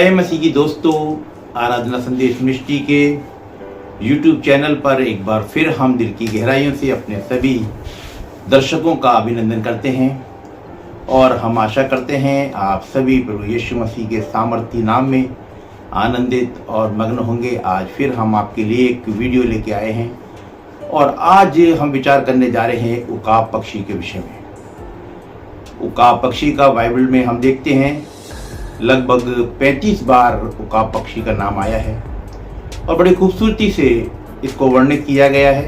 जय मसीह की दोस्तों, आराधना संदेश मिनिस्ट्री के YouTube चैनल पर एक बार फिर हम दिल की गहराइयों से अपने सभी दर्शकों का अभिनंदन करते हैं और हम आशा करते हैं आप सभी प्रभु यीशु मसीह के सामर्थी नाम में आनंदित और मग्न होंगे। आज फिर हम आपके लिए एक वीडियो लेके आए हैं और आज हम विचार करने जा रहे हैं उकाब पक्षी के विषय में। उकाब पक्षी का बाइबल में हम देखते हैं लगभग 35 बार उकाब पक्षी का नाम आया है और बड़ी खूबसूरती से इसको वर्णित किया गया है।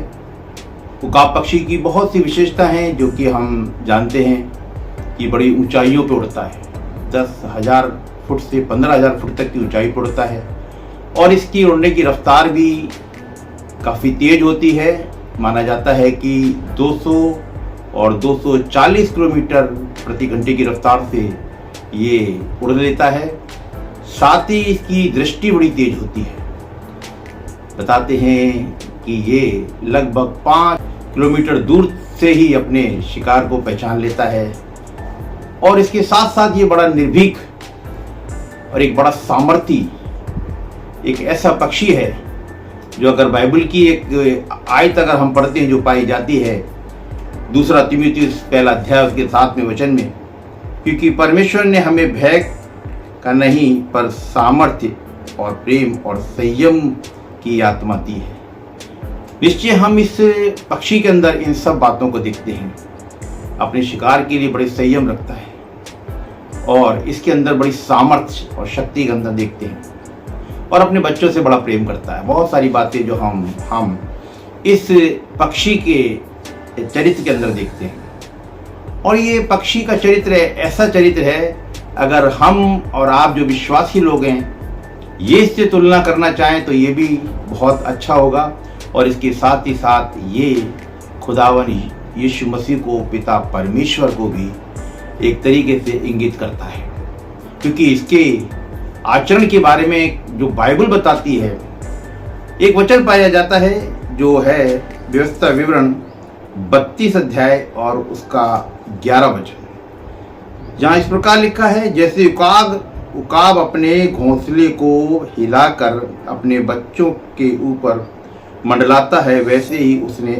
उकाब पक्षी की बहुत सी विशेषता हैं जो कि हम जानते हैं कि बड़ी ऊंचाइयों पर उड़ता है। 10,000 फुट से 15,000 फुट तक की ऊंचाई पर उड़ता है और इसकी उड़ने की रफ्तार भी काफ़ी तेज होती है। माना जाता है कि 200 और 240 किलोमीटर प्रति घंटे की रफ्तार से ये उड़ लेता है। साथ ही इसकी दृष्टि बड़ी तेज होती है। बताते हैं कि ये लगभग 5 किलोमीटर दूर से ही अपने शिकार को पहचान लेता है और इसके साथ साथ ये बड़ा निर्भीक और एक बड़ा सामर्थी एक ऐसा पक्षी है जो अगर बाइबल की एक आयत अगर हम पढ़ते हैं जो पाई जाती है 2 तीमुथियुस पहला अध्याय उसके 7वें वचन में, क्योंकि परमेश्वर ने हमें भय का नहीं पर सामर्थ्य और प्रेम और संयम की आत्मा दी है। निश्चय हम इस पक्षी के अंदर इन सब बातों को देखते हैं। अपने शिकार के लिए बड़े संयम रखता है और इसके अंदर बड़ी सामर्थ्य और शक्ति के अंदर देखते हैं और अपने बच्चों से बड़ा प्रेम करता है। बहुत सारी बातें जो हम इस पक्षी के चरित्र के अंदर देखते हैं और ये पक्षी का चरित्र ऐसा चरित्र है, अगर हम और आप जो विश्वासी लोग हैं ये इससे तुलना करना चाहें तो ये भी बहुत अच्छा होगा। और इसके साथ ही साथ ये खुदावन यीशु मसीह को, पिता परमेश्वर को भी एक तरीके से इंगित करता है, क्योंकि इसके आचरण के बारे में जो बाइबल बताती है एक वचन पाया जाता है जो है व्यवस्था विवरण 32 अध्याय और उसका 11 वचन, जहाँ इस प्रकार लिखा है, जैसे उकाब अपने घोंसले को हिलाकर अपने बच्चों के ऊपर मंडलाता है, वैसे ही उसने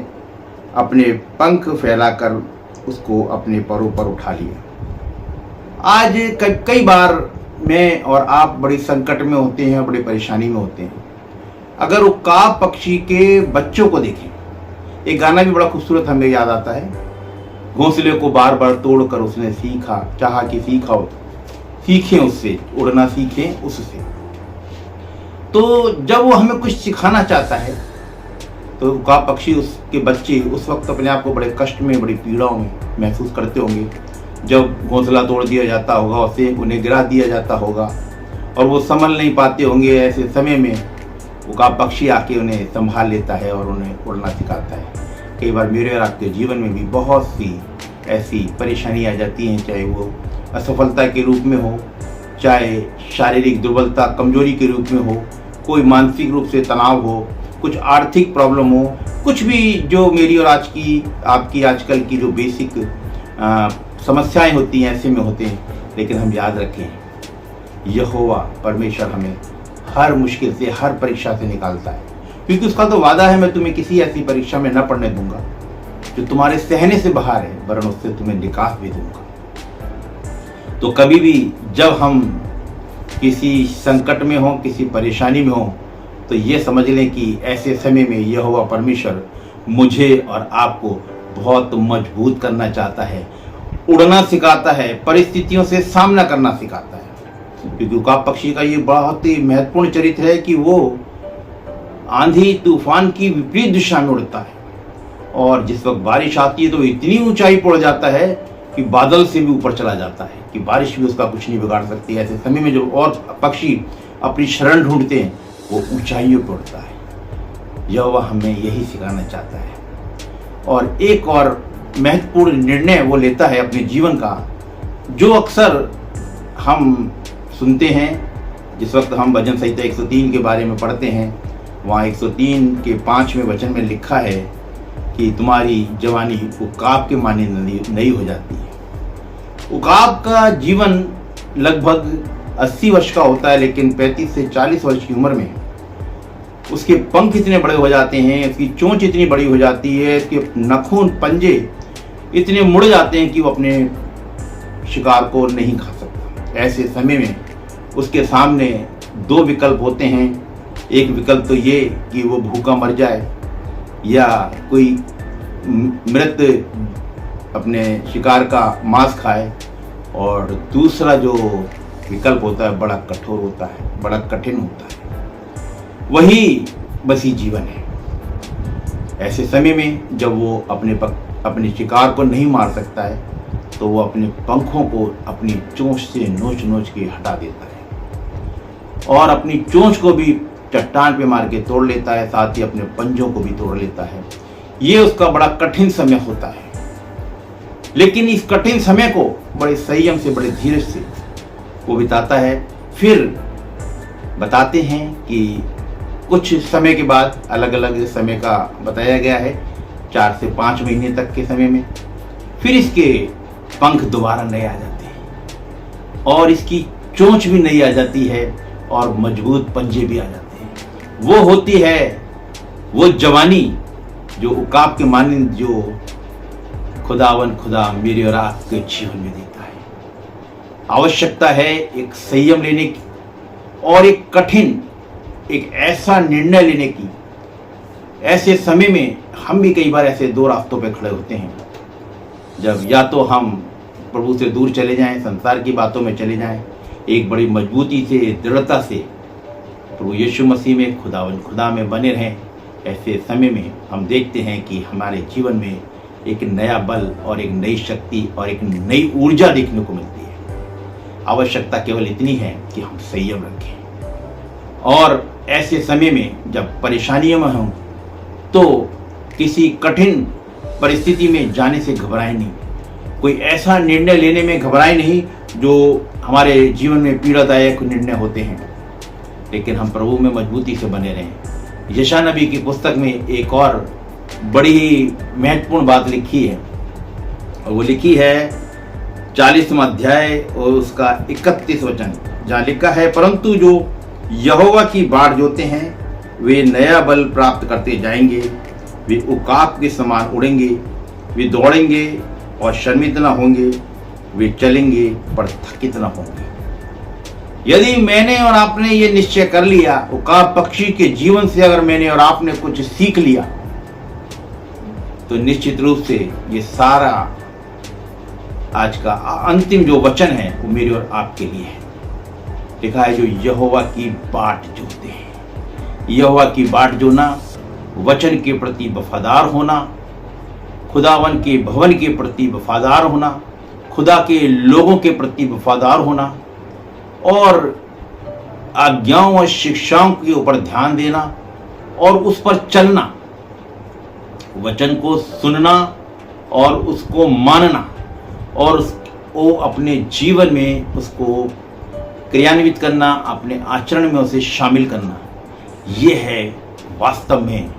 अपने पंख फैलाकर उसको अपने परों पर उठा लिया। आज कई बार मैं और आप बड़ी संकट में होते हैं, बड़ी परेशानी में होते हैं। अगर उकाब पक्षी के बच्चों को देखें, एक गाना भी बड़ा खूबसूरत हमें याद आता है, घोंसले को बार बार तोड़कर उसने सीखा, चाहा कि सीखें उससे, उड़ना सीखें उससे। तो जब वो हमें कुछ सिखाना चाहता है तो उकाब पक्षी, उसके बच्चे उस वक्त अपने आप को बड़े कष्ट में, बड़ी पीड़ाओं में महसूस करते होंगे जब घोंसला तोड़ दिया जाता होगा, उसे उन्हें गिरा दिया जाता होगा और वो संभल नहीं पाते होंगे। ऐसे समय में उकाब पक्षी आके उन्हें संभाल लेता है और उन्हें उड़ना सिखाता है। कई बार मेरे और आपके जीवन में भी बहुत सी ऐसी परेशानी आ जाती हैं, चाहे वो असफलता के रूप में हो, चाहे शारीरिक दुर्बलता, कमजोरी के रूप में हो, कोई मानसिक रूप से तनाव हो, कुछ आर्थिक प्रॉब्लम हो, कुछ भी जो मेरी और आपकी आजकल की जो बेसिक समस्याएं होती हैं ऐसे में होते हैं। लेकिन हम याद रखें, यहोवा परमेश्वर हमें हर मुश्किल से, हर परीक्षा से निकालता है, क्योंकि उसका तो वादा है, मैं तुम्हें किसी ऐसी परीक्षा में न पढ़ने दूंगा जो तुम्हारे सहने से बाहर है, वरन उससे तुम्हें निकास भी दूंगा। तो कभी भी जब हम किसी संकट में हों, किसी परेशानी में हों, तो ये समझ लें कि ऐसे समय में यहोवा परमेश्वर मुझे और आपको बहुत मजबूत करना चाहता है, उड़ना सिखाता है, परिस्थितियों से सामना करना सिखाता है। क्योंकि उकाब पक्षी का ये बहुत ही महत्वपूर्ण चरित्र है कि वो आंधी तूफान की विपरीत दिशा में उड़ता है और जिस वक्त बारिश आती है तो इतनी ऊंचाई पर उड़ जाता है कि बादल से भी ऊपर चला जाता है, कि बारिश भी उसका कुछ नहीं बिगाड़ सकती। ऐसे समय में जो और पक्षी अपनी शरण ढूंढते हैं वो ऊंचाइयों पर उड़ता है। यहोवा हमें यही सिखाना चाहता है और एक और महत्वपूर्ण निर्णय वो लेता है अपने जीवन का, जो अक्सर हम सुनते हैं। जिस वक्त हम भजन संहिता 103 के बारे में पढ़ते हैं, वहाँ 103 के 5वें वचन में लिखा है कि तुम्हारी जवानी उकाब के माने नई हो जाती है। उकाब का जीवन लगभग 80 वर्ष का होता है, लेकिन 35 से 40 वर्ष की उम्र में उसके पंख इतने बड़े हो जाते हैं, उसकी चोंच इतनी बड़ी हो जाती है, उसके नाखून पंजे इतने मुड़ जाते हैं कि वो अपने शिकार को नहीं खा सकता। ऐसे समय में उसके सामने दो विकल्प होते हैं। एक विकल्प तो ये कि वो भूखा मर जाए या कोई मृत अपने शिकार का मांस खाए, और दूसरा जो विकल्प होता है बड़ा कठोर होता है, बड़ा कठिन होता है, वही बसी जीवन है। ऐसे समय में जब वो अपने शिकार को नहीं मार सकता है तो वो अपने पंखों को अपनी चोंच से नोच नोच के हटा देता है और अपनी चोंच को भी चट्टान पे मार के तोड़ लेता है, साथ ही अपने पंजों को भी तोड़ लेता है। ये उसका बड़ा कठिन समय होता है, लेकिन इस कठिन समय को बड़े संयम से, बड़े धीरज से वो बिताता है। फिर बताते हैं कि कुछ समय के बाद, अलग अलग समय का बताया गया है, 4 से 5 महीने तक के समय में फिर इसके पंख दोबारा नए आ जाते हैं और इसकी चोंच भी नई आ जाती है और मजबूत पंजे भी आ जाते हैं। वो होती है वो जवानी जो उकाब के मानिंद जो खुदा मेरे और आपके जीवन में देता है। आवश्यकता है एक संयम लेने की और एक कठिन, एक ऐसा निर्णय लेने की। ऐसे समय में हम भी कई बार ऐसे दो रास्तों पे खड़े होते हैं, जब या तो हम प्रभु से दूर चले जाएं, संसार की बातों में चले जाएं, एक बड़ी मजबूती से, दृढ़ता से प्रभु यीशु मसीह में, खुदा में बने रहें। ऐसे समय में हम देखते हैं कि हमारे जीवन में एक नया बल और एक नई शक्ति और एक नई ऊर्जा देखने को मिलती है। आवश्यकता केवल इतनी है कि हम संयम रखें और ऐसे समय में जब परेशानियों में हों तो किसी कठिन परिस्थिति में जाने से घबराएं नहीं, कोई ऐसा निर्णय लेने में घबराएं नहीं जो हमारे जीवन में पीड़ादायक निर्णय होते हैं, लेकिन हम प्रभु में मजबूती से बने रहें। यशायाह नबी की पुस्तक में एक और बड़ी ही महत्वपूर्ण बात लिखी है, और वो लिखी है 40वां अध्याय और उसका 31 वचन, जहाँ लिखा है, परंतु जो यहोवा की बाट जोते हैं वे नया बल प्राप्त करते जाएंगे, वे उकाब के समान उड़ेंगे, वे दौड़ेंगे और शर्मित न होंगे, वे चलेंगे पर थकित न होंगे। यदि मैंने और आपने ये निश्चय कर लिया, उकाब पक्षी के जीवन से अगर मैंने और आपने कुछ सीख लिया, तो निश्चित रूप से ये सारा आज का अंतिम जो वचन है वो मेरे और आपके लिए है। लिखा है, जो यहोवा की बाट जोते हैं। यहोवा की बाट जोना, वचन के प्रति वफादार होना, खुदावन के भवन के प्रति वफादार होना, खुदा के लोगों के प्रति वफादार होना और आज्ञाओं और शिक्षाओं के ऊपर ध्यान देना और उस पर चलना, वचन को सुनना और उसको मानना और उसको अपने जीवन में उसको क्रियान्वित करना, अपने आचरण में उसे शामिल करना, ये है वास्तव में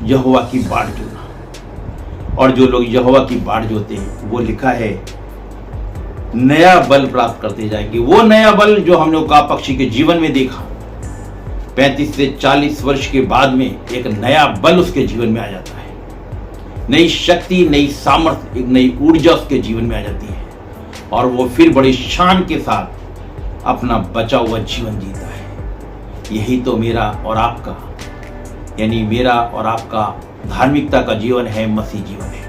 यहोवा की बाट जोना। और जो लोग यहोवा की बाट जोते हैं वो लिखा है नया बल प्राप्त करते जाएंगे। वो नया बल जो हमने उकाब पक्षी के जीवन में देखा, 35 से 40 वर्ष के बाद में एक नया बल उसके जीवन में आ जाता है, नई शक्ति, नई सामर्थ्य, एक नई ऊर्जा उसके जीवन में आ जाती है और वो फिर बड़ी शान के साथ अपना बचा हुआ जीवन जीता है। यही तो मेरा और आपका, यानी मेरा और आपका धार्मिकता का जीवन है, मसीह जीवन है।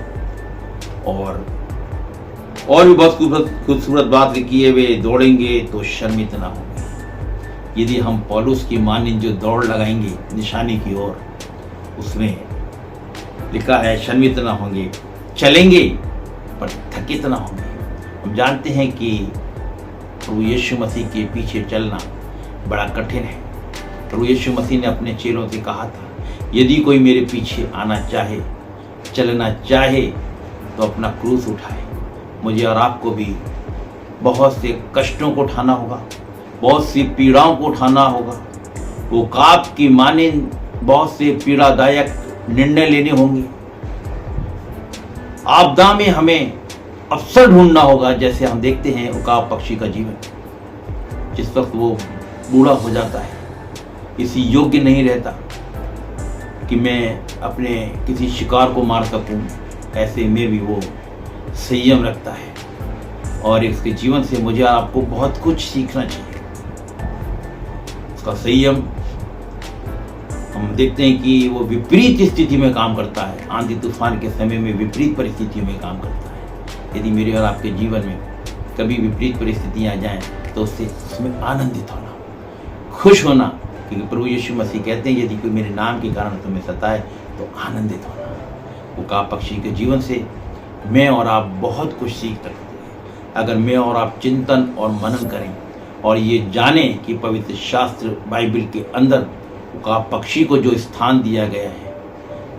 और भी बहुत खूबसूरत बात लिखी है, वे दौड़ेंगे तो शर्मित ना होंगे। यदि हम पौलुस की मानिंद जो दौड़ लगाएंगे निशाने की ओर, उसमें लिखा है शर्मित ना होंगे, चलेंगे पर थकित ना होंगे। हम जानते हैं कि प्रभु यीशु मसीह के पीछे चलना बड़ा कठिन है। प्रभु यीशु मसीह ने अपने चेलों से कहा था, यदि कोई मेरे पीछे आना चाहे, चलना चाहे, तो अपना क्रूस उठाए। मुझे और आपको भी बहुत से कष्टों को उठाना होगा, बहुत सी पीड़ाओं को उठाना होगा, वो उकाब की मानिंद बहुत से पीड़ादायक निर्णय लेने होंगे। आपदा में हमें अवसर ढूंढना होगा, जैसे हम देखते हैं उकाब पक्षी का जीवन। जिस वक्त वो बूढ़ा हो जाता है, इसी योग्य नहीं रहता कि मैं अपने किसी शिकार को मार सकूं, ऐसे में भी वो संयम रखता है। और इसके जीवन से मुझे आपको बहुत कुछ सीखना चाहिए। उसका संयम, हम देखते हैं कि वो विपरीत स्थिति में काम करता है, आंधी तूफान के समय में विपरीत परिस्थितियों में काम करता है। यदि मेरे और आपके जीवन में कभी विपरीत परिस्थितियां आ जाएं तो उसमें आनंदित होना, खुश होना, क्योंकि प्रभु यीशु मसीह कहते हैं यदि कोई मेरे नाम के कारण तुम्हें सताए तो आनंदित होना। उकाब पक्षी के जीवन से मैं और आप बहुत कुछ सीख सकते हैं अगर मैं और आप चिंतन और मनन करें और ये जानें कि पवित्र शास्त्र बाइबल के अंदर उकाब पक्षी को जो स्थान दिया गया है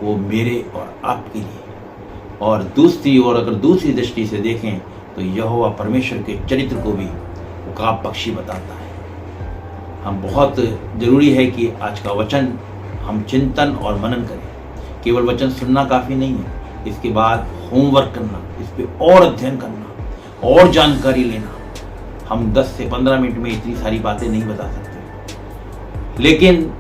वो मेरे और आपके लिए। और दूसरी ओर अगर दूसरी दृष्टि से देखें तो यहोवा परमेश्वर के चरित्र को भी उकाब पक्षी बताता है। हम बहुत ज़रूरी है कि आज का वचन हम चिंतन और मनन करें। केवल वचन सुनना काफ़ी नहीं है, इसके बाद होमवर्क करना, इस पर और अध्ययन करना और जानकारी लेना। हम 10 से 15 मिनट में इतनी सारी बातें नहीं बता सकते, लेकिन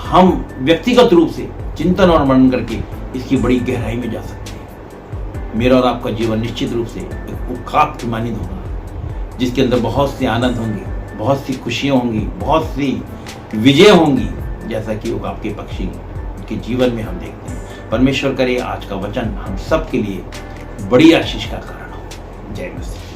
हम व्यक्तिगत रूप से चिंतन और मनन करके इसकी बड़ी गहराई में जा सकते हैं। मेरा और आपका जीवन निश्चित रूप से एक उकाब की मानिंद होगा, जिसके अंदर बहुत से आनंद होंगे, बहुत सी खुशियाँ होंगी, बहुत सी विजय होंगी, जैसा कि उकाब के पक्षी के जीवन में हम देखते हैं। परमेश्वर करे आज का वचन हम सब के लिए बड़ी आशीष का कारण हो। जय मसीह।